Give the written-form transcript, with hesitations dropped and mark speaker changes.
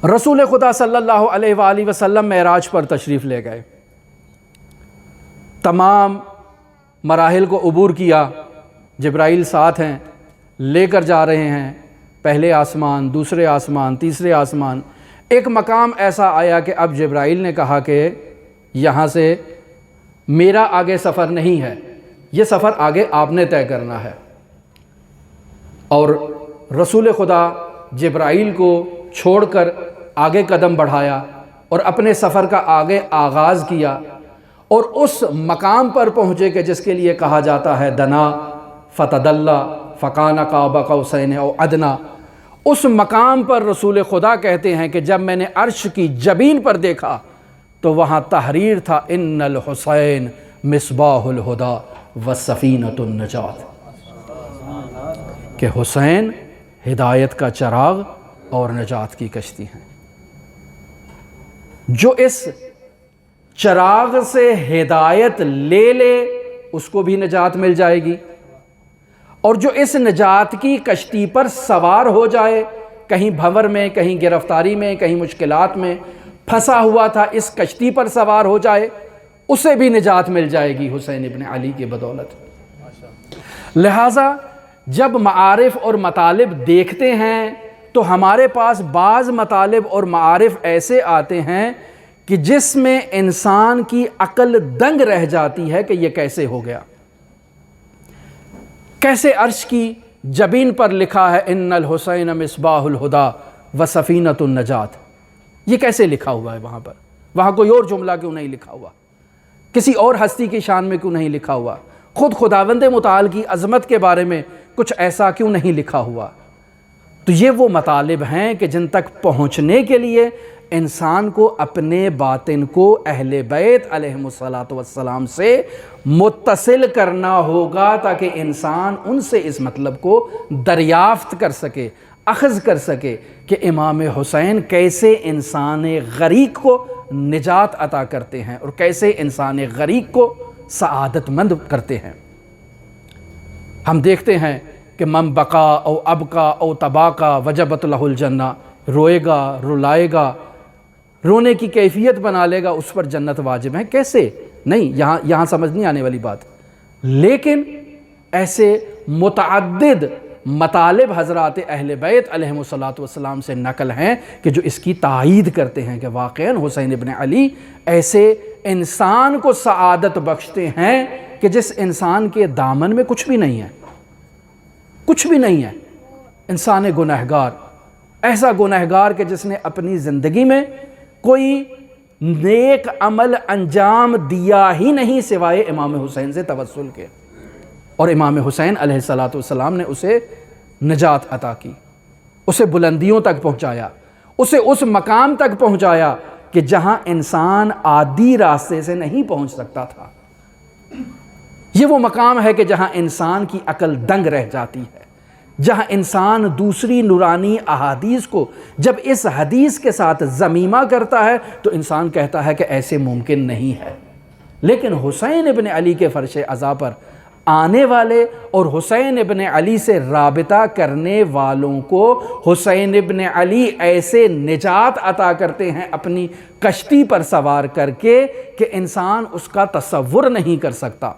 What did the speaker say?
Speaker 1: رسول خدا صلی اللہ علیہ وآلہ وسلم معراج پر تشریف لے گئے، تمام مراحل کو عبور کیا، جبرائیل ساتھ ہیں، لے کر جا رہے ہیں، پہلے آسمان، دوسرے آسمان، تیسرے آسمان۔ ایک مقام ایسا آیا کہ اب جبرائیل نے کہا کہ یہاں سے میرا آگے سفر نہیں ہے، یہ سفر آگے آپ نے طے کرنا ہے۔ اور رسول خدا جبرائیل کو چھوڑ کر آگے قدم بڑھایا اور اپنے سفر کا آگے آغاز کیا، اور اس مقام پر پہنچے کہ جس کے لیے کہا جاتا ہے دنا فتدلی فکان قاب قوسین او ادنی۔ اس مقام پر رسول خدا کہتے ہیں کہ جب میں نے عرش کی جبین پر دیکھا تو وہاں تحریر تھا ان الحسین مصباح الہدی وسفینۃ النجات، کہ حسین ہدایت کا چراغ اور نجات کی کشتی ہیں۔ جو اس چراغ سے ہدایت لے لے اس کو بھی نجات مل جائے گی، اور جو اس نجات کی کشتی پر سوار ہو جائے، کہیں بھنور میں، کہیں گرفتاری میں، کہیں مشکلات میں پھنسا ہوا تھا، اس کشتی پر سوار ہو جائے، اسے بھی نجات مل جائے گی حسین ابن علی کی بدولت۔ لہٰذا جب معارف اور مطالب دیکھتے ہیں تو ہمارے پاس بعض مطالب اور معارف ایسے آتے ہیں کہ جس میں انسان کی عقل دنگ رہ جاتی ہے کہ یہ کیسے ہو گیا، کیسے عرش کی جبین پر لکھا ہے ان الحسین مصباح الہدی وسفینۃ النجات، یہ کیسے لکھا ہوا ہے وہاں کوئی اور جملہ کیوں نہیں لکھا ہوا، کسی اور ہستی کی شان میں کیوں نہیں لکھا ہوا، خود خداوند متعال کی عظمت کے بارے میں کچھ ایسا کیوں نہیں لکھا ہوا؟ تو یہ وہ مطالب ہیں کہ جن تک پہنچنے کے لیے انسان کو اپنے باطن کو اہل بیت علیہم السلام سے متصل کرنا ہوگا، تاکہ انسان ان سے اس مطلب کو دریافت کر سکے، اخذ کر سکے کہ امام حسین کیسے انسان غریق کو نجات عطا کرتے ہیں اور کیسے انسان غریق کو سعادت مند کرتے ہیں۔ ہم دیکھتے ہیں کہ من بقا او ابقا او تباقا وجبت لہ الجنہ، روئے گا، رلائے گا، رونے کی کیفیت بنا لے گا، اس پر جنت واجب ہے۔ کیسے؟ نہیں، یہاں سمجھ نہیں آنے والی بات، لیکن ایسے متعدد مطالب حضرات اہل بیت علیہم السلام سے نقل ہیں کہ جو اس کی تائید کرتے ہیں کہ واقعاً حسین ابن علی ایسے انسان کو سعادت بخشتے ہیں کہ جس انسان کے دامن میں کچھ بھی نہیں ہے، کچھ بھی نہیں ہے۔ انسان گنہگار، ایسا گنہگار کہ جس نے اپنی زندگی میں کوئی نیک عمل انجام دیا ہی نہیں سوائے امام حسین سے توسل کے، اور امام حسین علیہ السلام نے اسے نجات عطا کی، اسے بلندیوں تک پہنچایا، اسے اس مقام تک پہنچایا کہ جہاں انسان عادی راستے سے نہیں پہنچ سکتا تھا۔ یہ وہ مقام ہے کہ جہاں انسان کی عقل دنگ رہ جاتی ہے، جہاں انسان دوسری نورانی احادیث کو جب اس حدیث کے ساتھ ضمیمہ کرتا ہے تو انسان کہتا ہے کہ ایسے ممکن نہیں ہے۔ لیکن حسین ابن علی کے فرش عزا پر آنے والے اور حسین ابن علی سے رابطہ کرنے والوں کو حسین ابن علی ایسے نجات عطا کرتے ہیں اپنی کشتی پر سوار کر کے کہ انسان اس کا تصور نہیں کر سکتا۔